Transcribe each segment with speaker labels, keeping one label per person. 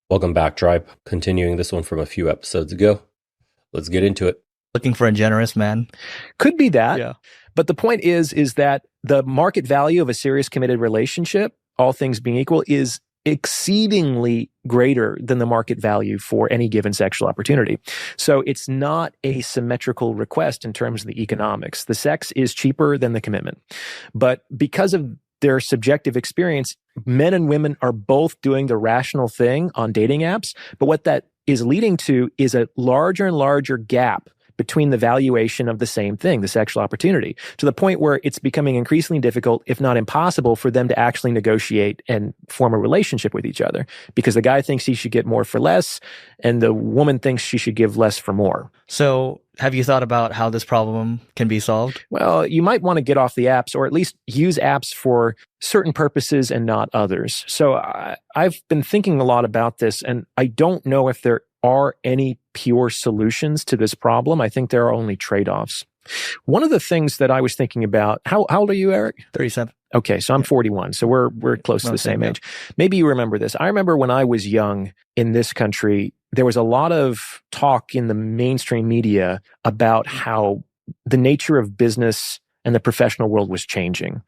Speaker 1: Welcome back, Tribe. Continuing this one from a few episodes ago. Let's get into it.
Speaker 2: Looking for a generous man.
Speaker 3: Could be that.
Speaker 2: Yeah.
Speaker 3: But the point is that the market value of a serious committed relationship, all things being equal, is exceedingly greater than the market value for any given sexual opportunity. So it's not a symmetrical request in terms of the economics. The sex is cheaper than the commitment. But because of their subjective experience, men and women are both doing the rational thing on dating apps. But what that is leading to is a larger and larger gap between the valuation of the same thing, the sexual opportunity, to the point where it's becoming increasingly difficult, if not impossible, for them to actually negotiate and form a relationship with each other. Because the guy thinks he should get more for less, and the woman thinks she should give less for more.
Speaker 2: So have you thought about how this problem can be solved?
Speaker 3: Well, you might want to get off the apps, or at least use apps for certain purposes and not others. So I've been thinking a lot about this, and I don't know if there are any pure solutions to this problem. I think there are only trade-offs. One of the things that I was thinking about, how old are you, Eric?
Speaker 2: 37.
Speaker 3: Okay, so I'm 41, so we're close to the same age. Maybe you remember this. I remember when I was young in this country, there was a lot of talk in the mainstream media about how the nature of business and the professional world was changing.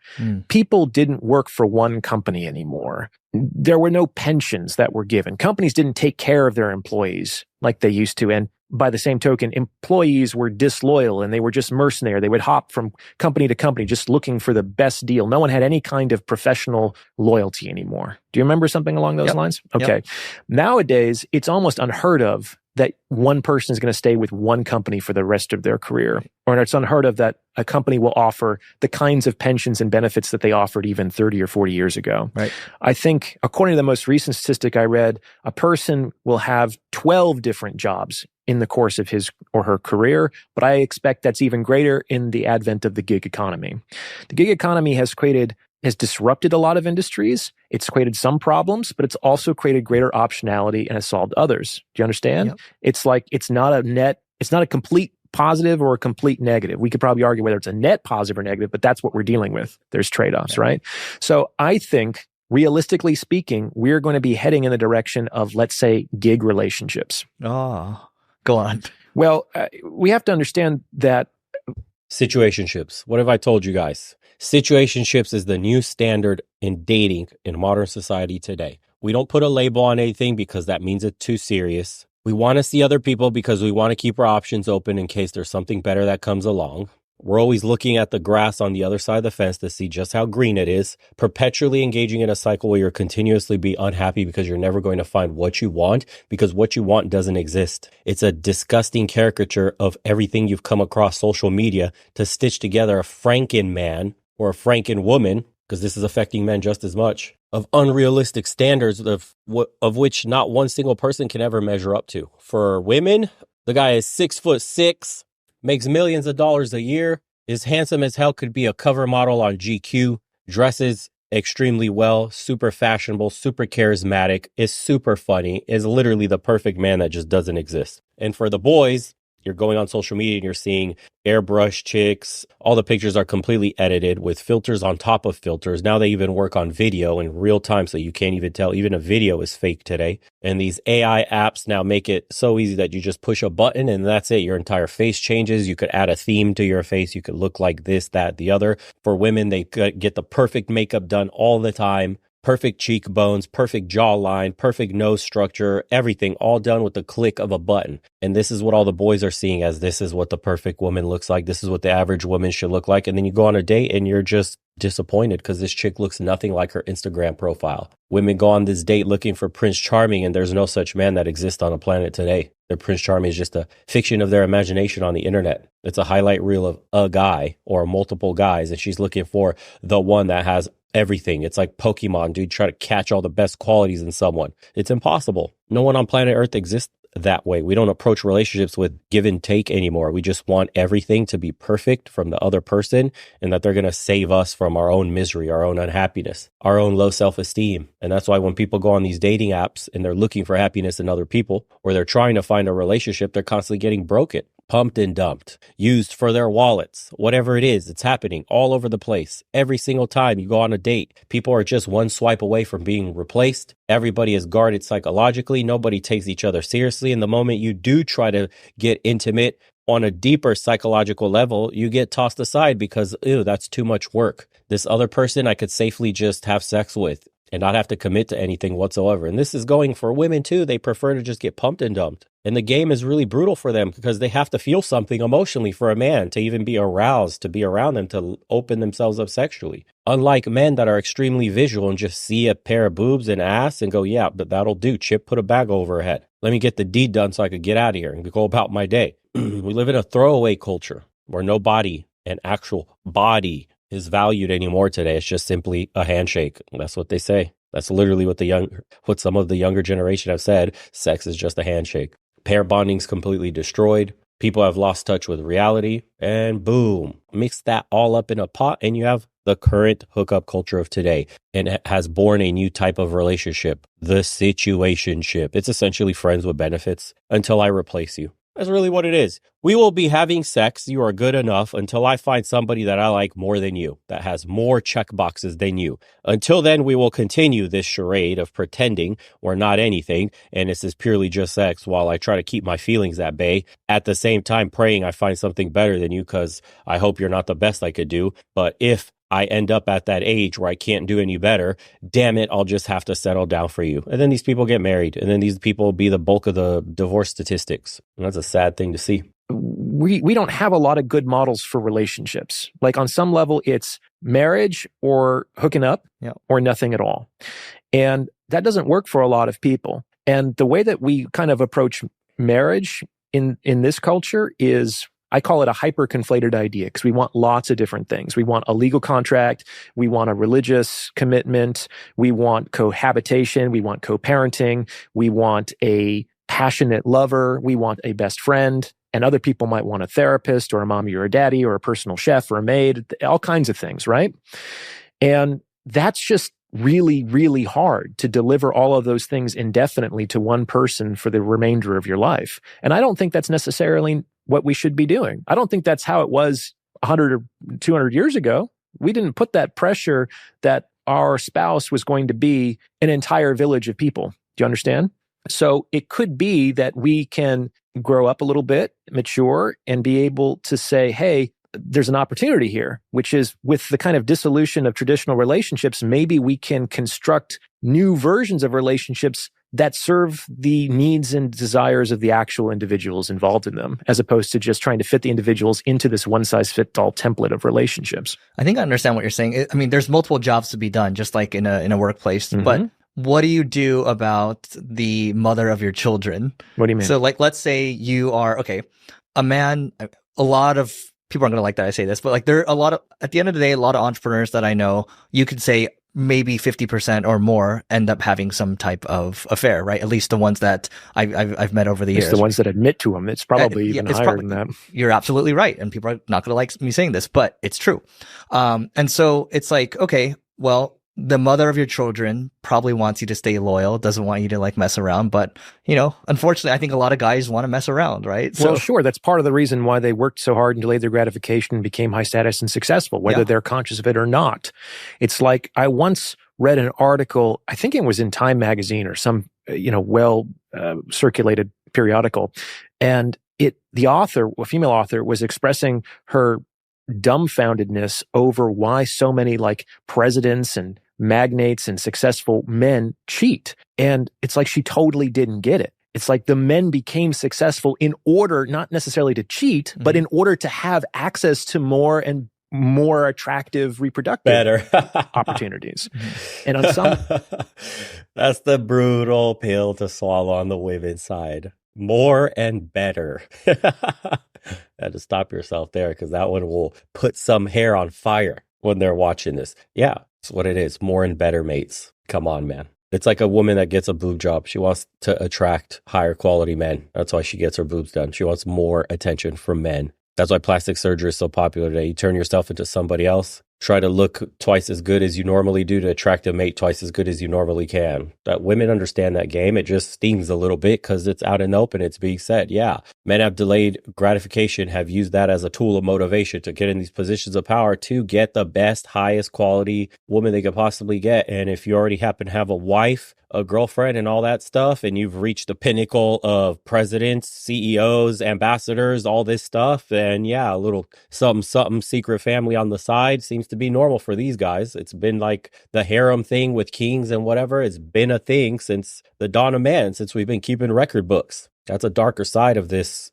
Speaker 3: People didn't work for one company anymore. There were no pensions that were given. Companies didn't take care of their employees like they used to. And by the same token, employees were disloyal and they were just mercenary. They would hop from company to company just looking for the best deal. No one had any kind of professional loyalty anymore. Do you remember something along those lines? Okay.
Speaker 2: Yep.
Speaker 3: Nowadays, it's almost unheard of that one person is going to stay with one company for the rest of their career. Or it's unheard of that a company will offer the kinds of pensions and benefits that they offered even 30 or 40 years ago.
Speaker 2: Right.
Speaker 3: I think, according to the most recent statistic I read, a person will have 12 different jobs in the course of his or her career, but I expect that's even greater in the advent of the gig economy. The gig economy has disrupted a lot of industries. It's created some problems, but it's also created greater optionality and has solved others. Do you understand?
Speaker 2: Yep.
Speaker 3: It's like, it's not a complete positive or a complete negative. We could probably argue whether it's a net positive or negative, but that's what we're dealing with. There's trade-offs, right? So I think, realistically speaking, we're going to be heading in the direction of, let's say, gig relationships.
Speaker 2: Oh, go on.
Speaker 3: Well, we have to understand that
Speaker 1: Situationships. What have I told you guys? Situationships is the new standard in dating in modern society today. We don't put a label on anything because that means it's too serious. We want to see other people because we want to keep our options open in case there's something better that comes along. We're always looking at the grass on the other side of the fence to see just how green it is, perpetually engaging in a cycle where you're continuously be unhappy because you're never going to find what you want because what you want doesn't exist. It's a disgusting caricature of everything you've come across social media to stitch together a Franken man or a Franken woman, because this is affecting men just as much, of unrealistic standards of which not one single person can ever measure up to. For women, the guy is 6'6", makes millions of dollars a year, is handsome as hell, could be a cover model on GQ, dresses extremely well, super fashionable, super charismatic, is super funny, is literally the perfect man that just doesn't exist. And for the boys, you're going on social media and you're seeing airbrush chicks. All the pictures are completely edited with filters on top of filters. Now they even work on video in real time, so you can't even tell. Even a video is fake today. And these AI apps now make it so easy that you just push a button and that's it. Your entire face changes. You could add a theme to your face. You could look like this, that, the other. For women, they could get the perfect makeup done all the time. Perfect cheekbones, perfect jawline, perfect nose structure, everything all done with the click of a button. And this is what all the boys are seeing as this is what the perfect woman looks like. This is what the average woman should look like. And then you go on a date and you're just disappointed because this chick looks nothing like her Instagram profile. Women go on this date looking for Prince Charming, and there's no such man that exists on the planet today. Their Prince Charming is just a fiction of their imagination on the internet. It's a highlight reel of a guy or multiple guys, and she's looking for the one that has everything. It's like Pokemon, dude. Try to catch all the best qualities in someone. It's impossible. No one on planet Earth exists that way. We don't approach relationships with give and take anymore. We just want everything to be perfect from the other person and that they're going to save us from our own misery, our own unhappiness, our own low self-esteem. And that's why when people go on these dating apps and they're looking for happiness in other people or they're trying to find a relationship, they're constantly getting broken. pumped and dumped, used for their wallets, whatever it is. It's happening all over the place. Every single time you go on a date, people are just one swipe away from being replaced. Everybody is guarded psychologically. Nobody takes each other seriously. And the moment you do try to get intimate on a deeper psychological level, you get tossed aside because, ew, that's too much work. This other person I could safely just have sex with and not have to commit to anything whatsoever. And this is going for women too. They prefer to just get pumped and dumped. And the game is really brutal for them because they have to feel something emotionally for a man to even be aroused, to be around them, to open themselves up sexually. Unlike men that are extremely visual and just see a pair of boobs and ass and go, yeah, but that'll do. Chip, put a bag over her head. Let me get the deed done so I could get out of here and go about my day. We live in a throwaway culture where no body, an actual body, is valued anymore today. It's just simply a handshake. That's what they say. That's literally what some of the younger generation have said. Sex is just a handshake. Pair bonding's completely destroyed. People have lost touch with reality, and boom, mix that all up in a pot, and you have the current hookup culture of today. And it has born a new type of relationship, the situationship. It's essentially friends with benefits until I replace you. That's really what it is. We will be having sex. You are good enough until I find somebody that I like more than you, that has more check boxes than you. Until then, we will continue this charade of pretending we're not anything, and this is purely just sex while I try to keep my feelings at bay. At the same time, praying I find something better than you because I hope you're not the best I could do. But if I end up at that age where I can't do any better, damn it, I'll just have to settle down for you. And then these people get married, and then these people will be the bulk of the divorce statistics. And that's a sad thing to see.
Speaker 3: We don't have a lot of good models for relationships. Like on some level, it's marriage or hooking up or nothing at all. And that doesn't work for a lot of people. And the way that we kind of approach marriage in this culture is, I call it a hyper-conflated idea because we want lots of different things. We want a legal contract. We want a religious commitment. We want cohabitation. We want co-parenting. We want a passionate lover. We want a best friend. And other people might want a therapist or a mommy or a daddy or a personal chef or a maid, all kinds of things, right? And that's just really, really hard to deliver all of those things indefinitely to one person for the remainder of your life. And I don't think that's necessarily what we should be doing. I don't think that's how it was 100 or 200 years ago. We didn't put that pressure that our spouse was going to be an entire village of people. Do you understand? So it could be that we can grow up a little bit, mature, and be able to say, hey, there's an opportunity here, which is with the kind of dissolution of traditional relationships, maybe we can construct new versions of relationships that serve the needs and desires of the actual individuals involved in them, as opposed to just trying to fit the individuals into this one-size-fits-all template of relationships.
Speaker 2: I think I understand what you're saying. I mean, there's multiple jobs to be done, just like in a workplace. Mm-hmm. But what do you do about the mother of your children?
Speaker 3: What do you mean?
Speaker 2: So, like, let's say you are, a man, a lot of people aren't going to like that I say this, but like there are a lot of, at the end of the day, a lot of entrepreneurs that I know, you could say maybe 50% or more end up having some type of affair, right? At least the ones that I've met over the years.
Speaker 3: It's the ones that admit to them. It's probably even higher than that.
Speaker 2: You're absolutely right. And people are not going to like me saying this, but it's true. And so it's like, okay, well, the mother of your children probably wants you to stay loyal, doesn't want you to like mess around. But, unfortunately, I think a lot of guys want to mess around, right?
Speaker 3: Well, sure. That's part of the reason why they worked so hard and delayed their gratification and became high status and successful, whether they're conscious of it or not. It's like I once read an article, I think it was in Time magazine or some, circulated periodical. And the author, a female author, was expressing her dumbfoundedness over why so many like presidents and magnates and successful men cheat. And it's like she totally didn't get it. It's like the men became successful in order, not necessarily to cheat, but in order to have access to more and more attractive reproductive opportunities. And on some...
Speaker 1: That's the brutal pill to swallow on the women's side. More and better. Had to stop yourself there because that one will put some hair on fire when they're watching this. Yeah, that's what it is. More and better mates. Come on, man. It's like a woman that gets a boob job. She wants to attract higher quality men. That's why she gets her boobs done. She wants more attention from men. That's why plastic surgery is so popular today. You turn yourself into somebody else, try to look twice as good as you normally do to attract a mate twice as good as you normally can. That women understand that game. It just stings a little bit because it's out in the open. It's being said. Yeah, men have delayed gratification, have used that as a tool of motivation to get in these positions of power to get the best, highest quality woman they could possibly get. And if you already happen to have a wife, a girlfriend, and all that stuff, and you've reached the pinnacle of presidents, CEOs, ambassadors, all this stuff, then yeah, a little something secret family on the side seems to be normal for these guys. It's been like the harem thing with kings and whatever. It's been a thing since the dawn of man, since we've been keeping record books. That's a darker side of this,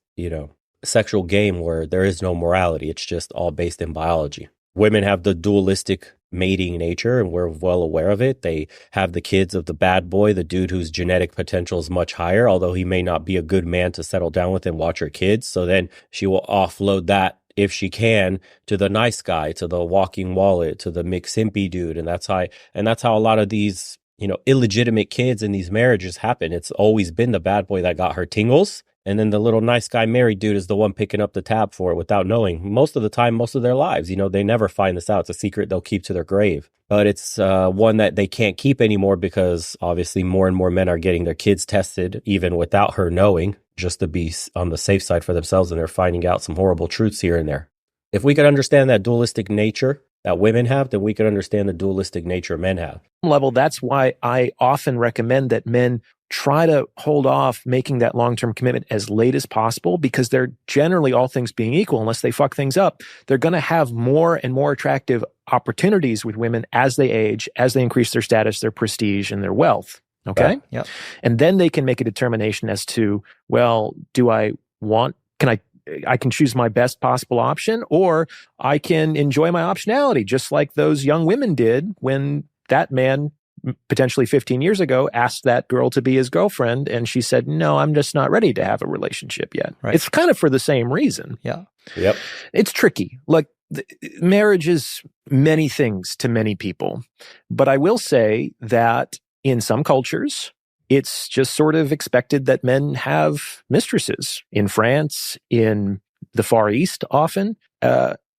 Speaker 1: sexual game where there is no morality. It's just all based in biology. Women have the dualistic mating nature, and we're well aware of it. They have the kids of the bad boy, the dude whose genetic potential is much higher, although he may not be a good man to settle down with and watch her kids. So then she will offload that, if she can, to the nice guy, to the walking wallet, to the McSimpy dude. And that's how a lot of these, illegitimate kids in these marriages happen. It's always been the bad boy that got her tingles. And then the little nice guy married dude is the one picking up the tab for it without knowing. Most of the time, most of their lives, they never find this out. It's a secret they'll keep to their grave. But it's one that they can't keep anymore because obviously more and more men are getting their kids tested, even without her knowing, just to be on the safe side for themselves. And they're finding out some horrible truths here and there. If we could understand that dualistic nature that women have, then we could understand the dualistic nature men have.
Speaker 3: Level, that's why I often recommend that men try to hold off making that long-term commitment as late as possible, because they're generally, all things being equal, unless they fuck things up, they're going to have more and more attractive opportunities with women as they age, as they increase their status, their prestige, and their wealth. Okay?
Speaker 2: Yeah.
Speaker 3: And then they can make a determination as to, well, I can choose my best possible option, or I can enjoy my optionality, just like those young women did when that man, potentially 15 years ago, asked that girl to be his girlfriend, and she said, no, I'm just not ready to have a relationship yet.
Speaker 2: Right.
Speaker 3: It's kind of for the same reason.
Speaker 2: Yeah.
Speaker 1: Yep.
Speaker 3: It's tricky. Like, marriage is many things to many people. But I will say that in some cultures, it's just sort of expected that men have mistresses. In France, in the Far East, often.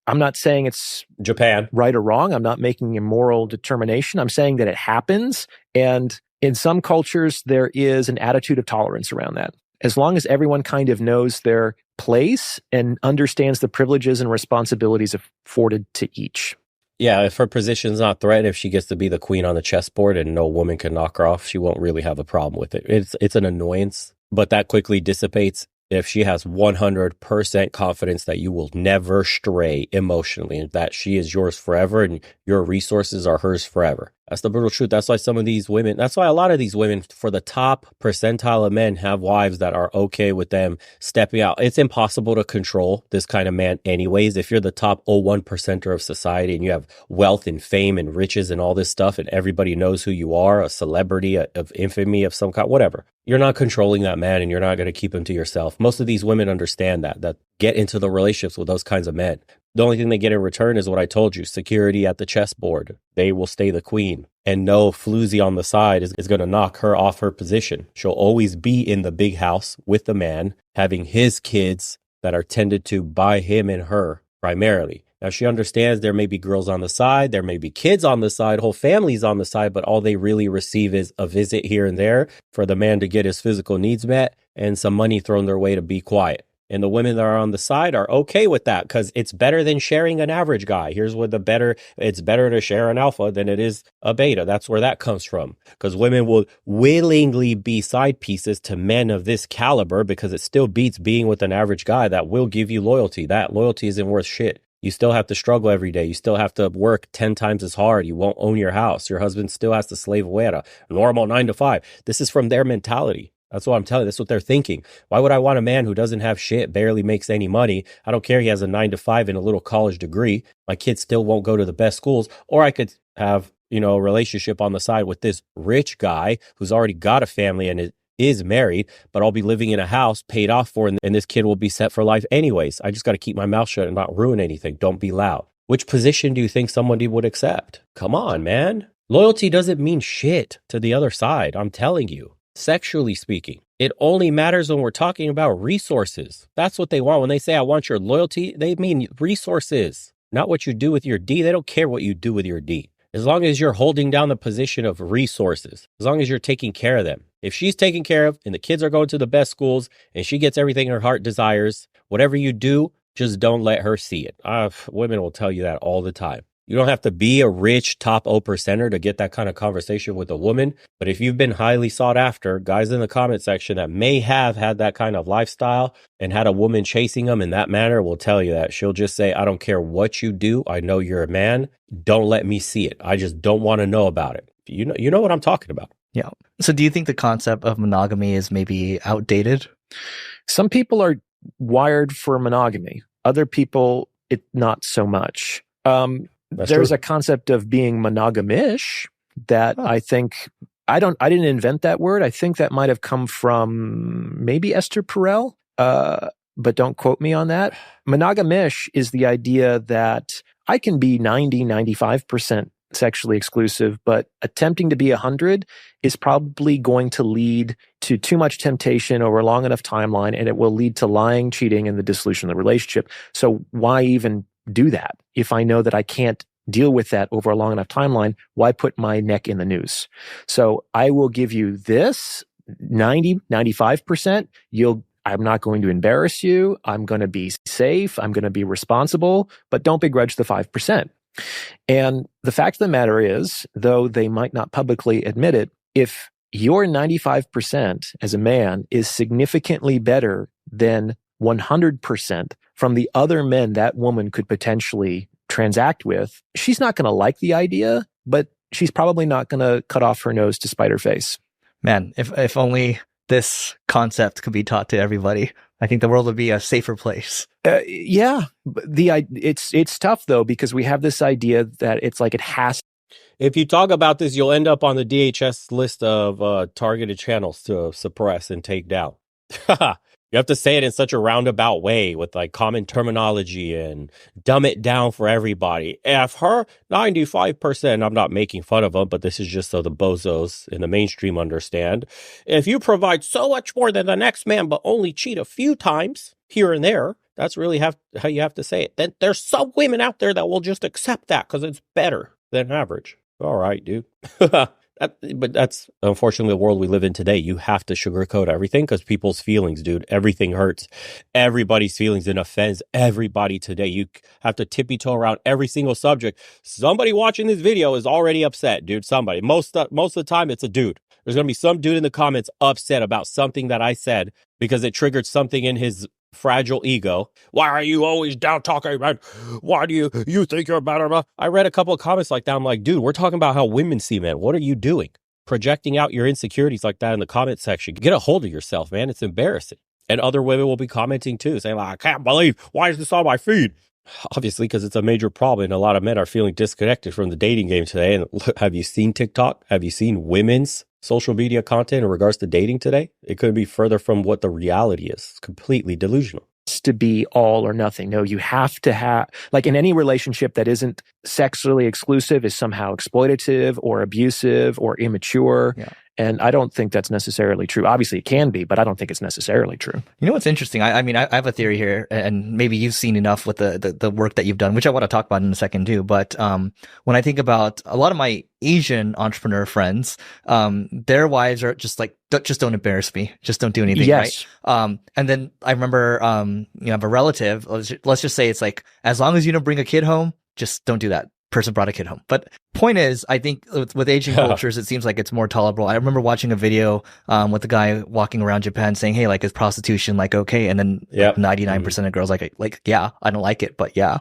Speaker 3: I'm not saying it's
Speaker 1: Japan,
Speaker 3: right or wrong. I'm not making a moral determination. I'm saying that it happens. And in some cultures, there is an attitude of tolerance around that. As long as everyone kind of knows their place and understands the privileges and responsibilities afforded to each.
Speaker 1: Yeah, if her position's not threatened, if she gets to be the queen on the chessboard and no woman can knock her off, she won't really have a problem with it. It's an annoyance, but that quickly dissipates if she has 100% confidence that you will never stray emotionally and that she is yours forever and your resources are hers forever. That's the brutal truth. That's why that's why a lot of these women, for the top percentile of men, have wives that are okay with them stepping out. It's impossible to control this kind of man anyways. If you're the top 0.1% of society and you have wealth and fame and riches and all this stuff and everybody knows who you are, a celebrity of infamy of some kind, whatever, you're not controlling that man and you're not going to keep him to yourself. Most of these women understand that get into the relationships with those kinds of men. The only thing they get in return is what I told you, security at the chessboard. They will stay the queen. And no floozy on the side is going to knock her off her position. She'll always be in the big house with the man, having his kids that are tended to by him and her primarily. Now, she understands there may be girls on the side, there may be kids on the side, whole families on the side, but all they really receive is a visit here and there for the man to get his physical needs met and some money thrown their way to be quiet. And the women that are on the side are okay with that because it's better than sharing an average guy. Here's what it's better to share an alpha than it is a beta. That's where that comes from. Because women will willingly be side pieces to men of this caliber because it still beats being with an average guy that will give you loyalty. That loyalty isn't worth shit. You still have to struggle every day. You still have to work 10 times as hard. You won't own your house. Your husband still has to slave away at a normal 9 to 5. This is from their mentality. That's what I'm telling you. That's what they're thinking. Why would I want a man who doesn't have shit, barely makes any money? I don't care. He has a 9 to 5 and a little college degree. My kids still won't go to the best schools. Or I could have, a relationship on the side with this rich guy who's already got a family and is married, but I'll be living in a house paid off for, and this kid will be set for life anyways. I just got to keep my mouth shut and not ruin anything. Don't be loud. Which position do you think somebody would accept? Come on, man. Loyalty doesn't mean shit to the other side. I'm telling you. Sexually speaking, it only matters when we're talking about resources. That's what they want. When they say, I want your loyalty, they mean resources. not what you do with your D. They don't care what you do with your D. As long as you're holding down the position of resources, as long as you're taking care of them. If she's taken care of and the kids are going to the best schools and she gets everything her heart desires, whatever you do, just don't let her see it. Women will tell you that all the time. You don't have to be a rich top 0%er to get that kind of conversation with a woman. But if you've been highly sought after, guys in the comment section that may have had that kind of lifestyle and had a woman chasing them in that manner will tell you that. She'll just say, I don't care what you do. I know you're a man. Don't let me see it. I just don't want to know about it. You know what I'm talking about.
Speaker 2: Yeah. So do you think the concept of monogamy is maybe outdated?
Speaker 3: Some people are wired for monogamy. Other people, not so much. There's a concept of being monogamish that I think I didn't invent that word. I think that might have come from maybe Esther Perel, but don't quote me on that. Monogamish is the idea that I can be 95% sexually exclusive, but attempting to be 100 is probably going to lead to too much temptation over a long enough timeline, and it will lead to lying, cheating, and the dissolution of the relationship. So why even do that? If I know that I can't deal with that over a long enough timeline, why put my neck in the noose? So I will give you this 95%. I'm not going to embarrass you. I'm going to be safe. I'm going to be responsible, but don't begrudge the 5%. And the fact of the matter is, though they might not publicly admit it, if your 95% as a man is significantly better than 100% from the other men that woman could potentially transact with, she's not going to like the idea, but she's probably not going to cut off her nose to spite her face.
Speaker 2: Man, if only this concept could be taught to everybody, I think the world would be a safer place.
Speaker 3: Yeah, it's tough though, because we have this idea that it's like it has.
Speaker 1: If you talk about this, you'll end up on the DHS list of targeted channels to suppress and take down. You have to say it in such a roundabout way with like common terminology and dumb it down for everybody. If her 95%, I'm not making fun of them, but this is just so the bozos in the mainstream understand. If you provide so much more than the next man, but only cheat a few times here and there, that's really how you have to say it. Then there's some women out there that will just accept that because it's better than average. All right, dude. But that's unfortunately the world we live in today. You have to sugarcoat everything because people's feelings, dude. Everything hurts. Everybody's feelings and offends everybody today. You have to tippy toe around every single subject. Somebody watching this video is already upset, dude. Somebody. Most of the time, it's a dude. There's going to be some dude in the comments upset about something that I said because it triggered something in his fragile ego. Why are you always down talking, man? Why do you think you're better? I read a couple of comments like that. I'm like, dude, we're talking about how women see men. What are you doing? Projecting out your insecurities like that in the comment section. Get a hold of yourself, man. It's embarrassing. And other women will be commenting too, saying like, I can't believe, why is this on my feed? Obviously, because it's a major problem. And a lot of men are feeling disconnected from the dating game today. And have you seen TikTok? Have you seen women's social media content in regards to dating today? It couldn't be further from what the reality is. It's completely delusional.
Speaker 3: To be all or nothing. No, you have to have, like in any relationship that isn't sexually exclusive is somehow exploitative or abusive or immature.
Speaker 2: Yeah.
Speaker 3: And I don't think that's necessarily true. Obviously, it can be, but I don't think it's necessarily true.
Speaker 2: You know what's interesting? I mean, I have a theory here, and maybe you've seen enough with the work that you've done, which I want to talk about in a second too. But when I think about a lot of my Asian entrepreneur friends, their wives are just like, just don't embarrass me, just don't do anything,
Speaker 3: yes.
Speaker 2: right? And then I remember, I have a relative. Let's just say it's like, as long as you don't bring a kid home, just don't do that. Person brought a kid home. But point is, I think with Asian cultures, it seems like it's more tolerable. I remember watching a video with a guy walking around Japan saying, hey, like, is prostitution like okay? And then like 99% of girls like, yeah, I don't like it, but yeah.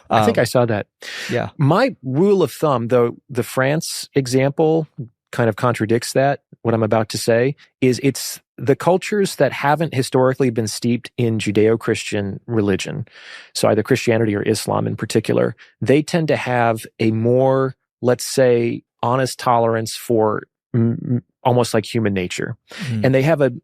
Speaker 3: I think I saw that.
Speaker 2: Yeah.
Speaker 3: My rule of thumb, though, the France example kind of contradicts that, what I'm about to say, is it's the cultures that haven't historically been steeped in Judeo-Christian religion, so either Christianity or Islam in particular, they tend to have a more, let's say, honest tolerance for almost like human nature. And they have and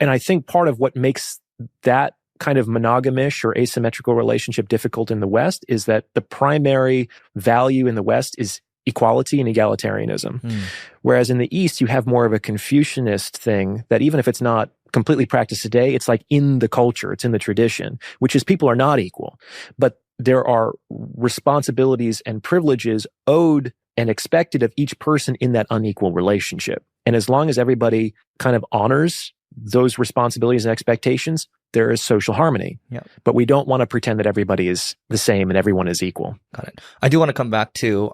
Speaker 3: I think part of what makes that kind of monogamish or asymmetrical relationship difficult in the West is that the primary value in the West is equality and egalitarianism. Whereas in the East, you have more of a Confucianist thing that even if it's not completely practiced today, it's like in the culture, it's in the tradition, which is people are not equal. But there are responsibilities and privileges owed and expected of each person in that unequal relationship. And as long as everybody kind of honors those responsibilities and expectations, there is social harmony.
Speaker 2: Yeah.
Speaker 3: But we don't want to pretend that everybody is the same and everyone is equal.
Speaker 2: Got it. I do want to come back to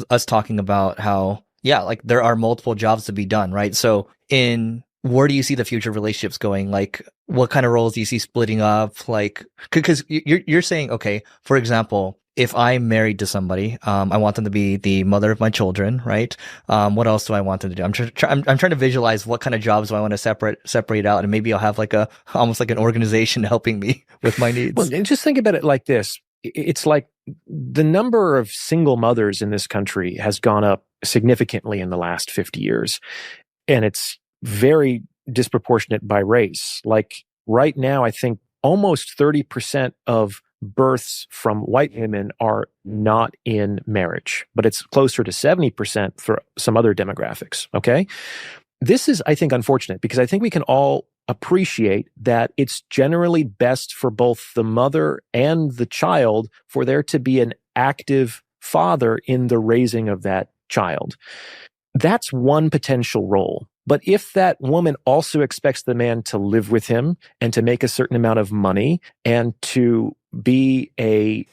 Speaker 2: us talking about how, like there are multiple jobs to be done, right? So where do you see the future relationships going? Like, what kind of roles do you see splitting up? Like, because you're saying, okay, for example, if I'm married to somebody, I want them to be the mother of my children, right? What else do I want them to do? I'm trying to visualize what kind of jobs do I want to separate out, and maybe I'll have like almost like an organization helping me with my needs.
Speaker 3: Well, and just think about it like this. It's like the number of single mothers in this country has gone up significantly in the last 50 years. And it's very disproportionate by race. Like right now, I think almost 30% of births from white women are not in marriage, but it's closer to 70% for some other demographics. Okay. This is, I think, unfortunate because I think we can all appreciate that it's generally best for both the mother and the child for there to be an active father in the raising of that child. That's one potential role. But if that woman also expects the man to live with him and to make a certain amount of money and to be a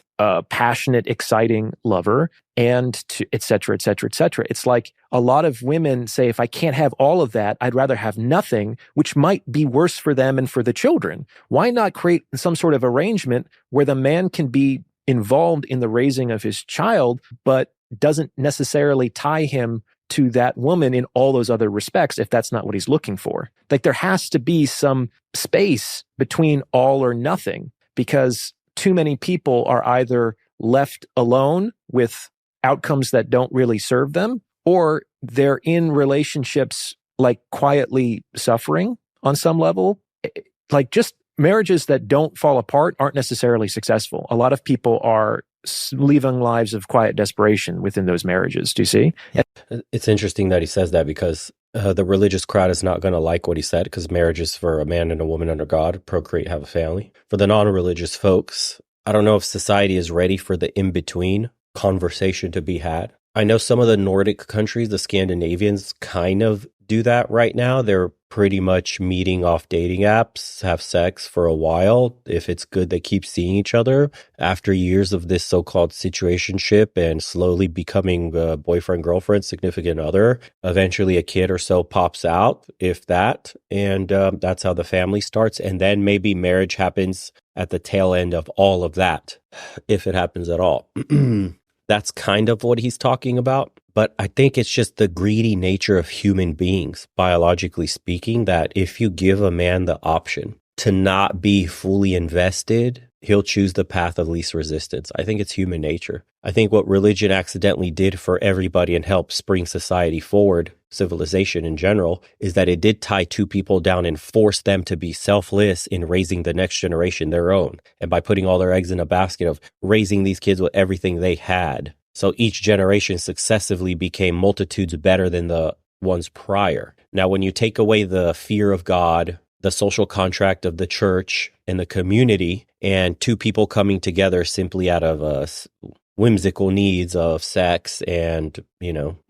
Speaker 3: passionate, exciting lover and to et cetera, et cetera, et cetera, it's like a lot of women say, if I can't have all of that, I'd rather have nothing, which might be worse for them and for the children. Why not create some sort of arrangement where the man can be involved in the raising of his child, but doesn't necessarily tie him to that woman in all those other respects if that's not what he's looking for? Like there has to be some space between all or nothing because too many people are either left alone with outcomes that don't really serve them, or they're in relationships like quietly suffering on some level. Like just marriages that don't fall apart aren't necessarily successful. A lot of people are living lives of quiet desperation within those marriages. Do you see?
Speaker 1: It's interesting that he says that because the religious crowd is not going to like what he said because marriage is for a man and a woman under God, procreate, have a family. For the non-religious folks, I don't know if society is ready for the in-between conversation to be had. I know some of the Nordic countries, the Scandinavians, kind of do that right now. They're pretty much meeting off dating apps, have sex for a while. If it's good, they keep seeing each other. After years of this so-called situationship and slowly becoming boyfriend, girlfriend, significant other, eventually a kid or so pops out, if that. And that's how the family starts. And then maybe marriage happens at the tail end of all of that, if it happens at all. That's kind of what he's talking about. But I think it's just the greedy nature of human beings, biologically speaking, that if you give a man the option to not be fully invested, he'll choose the path of least resistance. I think it's human nature. I think what religion accidentally did for everybody and helped spring society forward, civilization in general, is that it did tie two people down and force them to be selfless in raising the next generation their own. And by putting all their eggs in a basket of raising these kids with everything they had. So each generation successively became multitudes better than the ones prior. Now, when you take away the fear of God, the social contract of the church and the community, and two people coming together simply out of whimsical needs of sex and,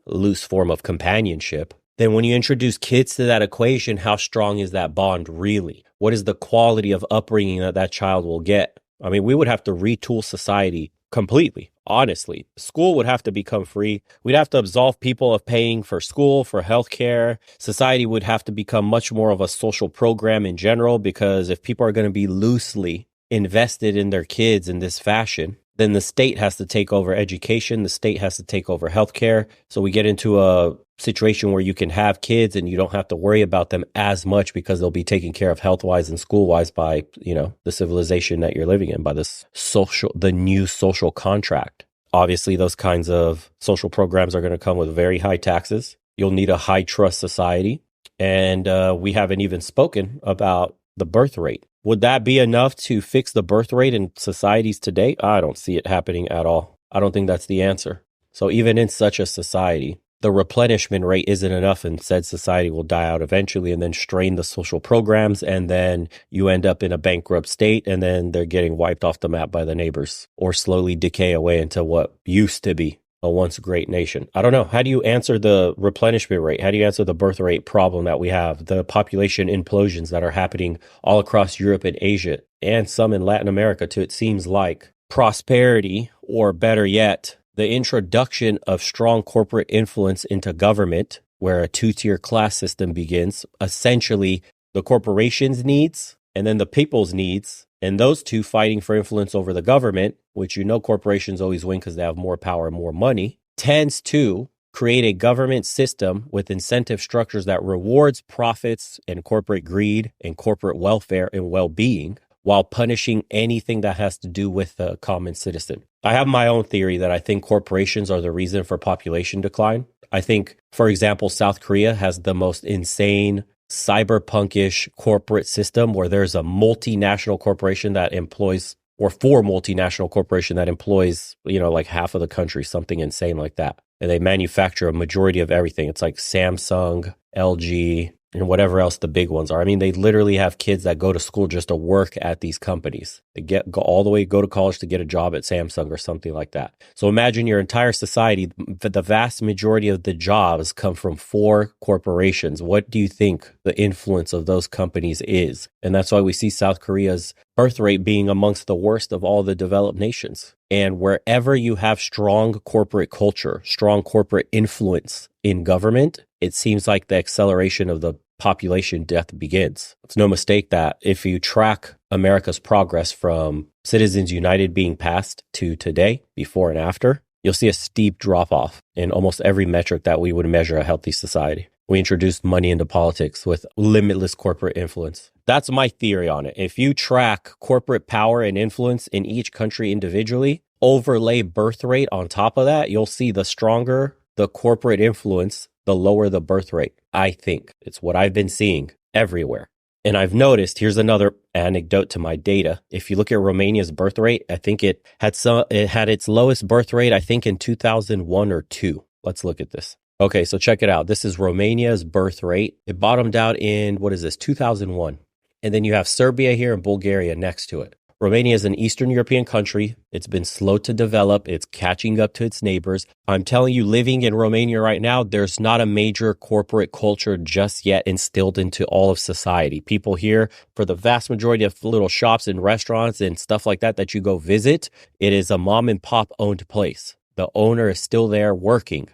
Speaker 1: loose form of companionship, then when you introduce kids to that equation, how strong is that bond really? What is the quality of upbringing that child will get? I mean, we would have to retool society completely. Honestly, school would have to become free. We'd have to absolve people of paying for school, for healthcare. Society would have to become much more of a social program in general, because if people are going to be loosely invested in their kids in this fashion, then the state has to take over education. The state has to take over healthcare. So we get into a situation where you can have kids and you don't have to worry about them as much because they'll be taken care of health-wise and school-wise by, the civilization that you're living in, by the new social contract. Obviously, those kinds of social programs are going to come with very high taxes. You'll need a high trust society. And we haven't even spoken about the birth rate. Would that be enough to fix the birth rate in societies today? I don't see it happening at all. I don't think that's the answer. So even in such a society, the replenishment rate isn't enough and said society will die out eventually, and then strain the social programs, and then you end up in a bankrupt state, and then they're getting wiped off the map by the neighbors or slowly decay away into what used to be a once great nation. I don't know. How do you answer the replenishment rate? How do you answer the birth rate problem that we have, the population implosions that are happening all across Europe and Asia and some in Latin America too? It seems like prosperity, or better yet, the introduction of strong corporate influence into government, where a two-tier class system begins, essentially the corporations' needs and then the people's needs, and those two fighting for influence over the government, which corporations always win because they have more power and more money, tends to create a government system with incentive structures that rewards profits and corporate greed and corporate welfare and well-being, while punishing anything that has to do with the common citizen. I have my own theory that I think corporations are the reason for population decline. I think, for example, South Korea has the most insane cyberpunkish corporate system where there's a multinational corporation that employs, or four multinational corporation that employs, like half of the country, something insane like that. And they manufacture a majority of everything. It's like Samsung, LG, and whatever else the big ones are. I mean, they literally have kids that go to school just to work at these companies. They go all the way, go to college to get a job at Samsung or something like that. So imagine your entire society, the vast majority of the jobs come from four corporations. What do you think the influence of those companies is? And that's why we see South Korea's birth rate being amongst the worst of all the developed nations. And wherever you have strong corporate culture, strong corporate influence in government, it seems like the acceleration of the population death begins. It's no mistake that if you track America's progress from Citizens United being passed to today, before and after, you'll see a steep drop off in almost every metric that we would measure a healthy society. We introduced money into politics with limitless corporate influence. That's my theory on it. If you track corporate power and influence in each country individually, overlay birth rate on top of that, you'll see the stronger the corporate influence, the lower the birth rate. I think it's what I've been seeing everywhere. And I've noticed, here's another anecdote to my data. If you look at Romania's birth rate, I think it had its lowest birth rate, I think in 2001 or 2. Let's look at this. Okay, so check it out. This is Romania's birth rate. It bottomed out in, 2001. And then you have Serbia here and Bulgaria next to it. Romania is an Eastern European country. It's been slow to develop. It's catching up to its neighbors. I'm telling you, living in Romania right now, there's not a major corporate culture just yet instilled into all of society. People here, for the vast majority of little shops and restaurants and stuff like that you go visit, it is a mom and pop owned place. The owner is still there working.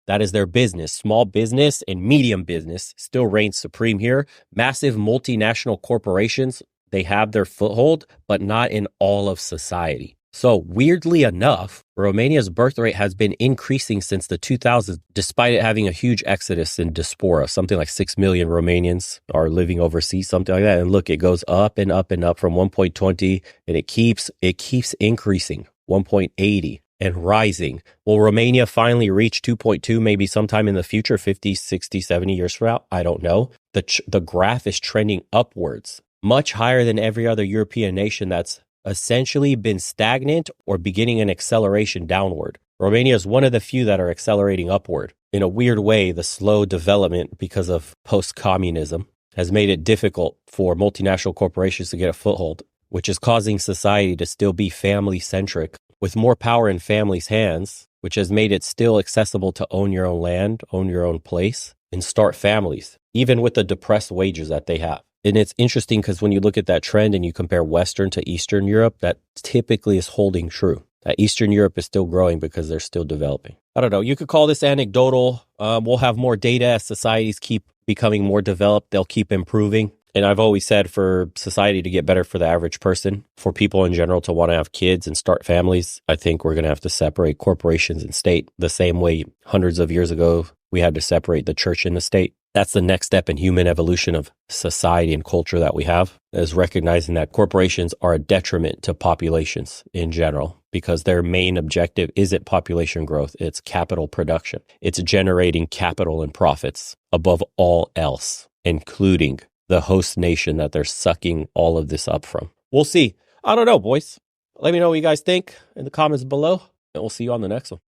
Speaker 1: That is their business. Small business and medium business still reigns supreme here. Massive multinational corporations, they have their foothold, but not in all of society. So weirdly enough, Romania's birth rate has been increasing since the 2000s, despite it having a huge exodus in diaspora. Something like 6 million Romanians are living overseas, something like that. And look, it goes up and up and up from 1.20, and it keeps increasing, 1.80 and rising. Will Romania finally reach 2.2 maybe sometime in the future, 50, 60, 70 years from now? I don't know. The graph is trending upwards, much higher than every other European nation that's essentially been stagnant or beginning an acceleration downward. Romania is one of the few that are accelerating upward. In a weird way, the slow development because of post-communism has made it difficult for multinational corporations to get a foothold, which is causing society to still be family-centric, with more power in families' hands, which has made it still accessible to own your own land, own your own place, and start families, even with the depressed wages that they have. And it's interesting because when you look at that trend and you compare Western to Eastern Europe, that typically is holding true. That Eastern Europe is still growing because they're still developing. I don't know. You could call this anecdotal. We'll have more data as societies keep becoming more developed. They'll keep improving. And I've always said for society to get better for the average person, for people in general to want to have kids and start families, I think we're going to have to separate corporations and state the same way hundreds of years ago we had to separate the church and the state. That's the next step in human evolution of society and culture that we have, is recognizing that corporations are a detriment to populations in general because their main objective isn't population growth. It's capital production. It's generating capital and profits above all else, including the host nation that they're sucking all of this up from. We'll see. I don't know, boys. Let me know what you guys think in the comments below, and we'll see you on the next one.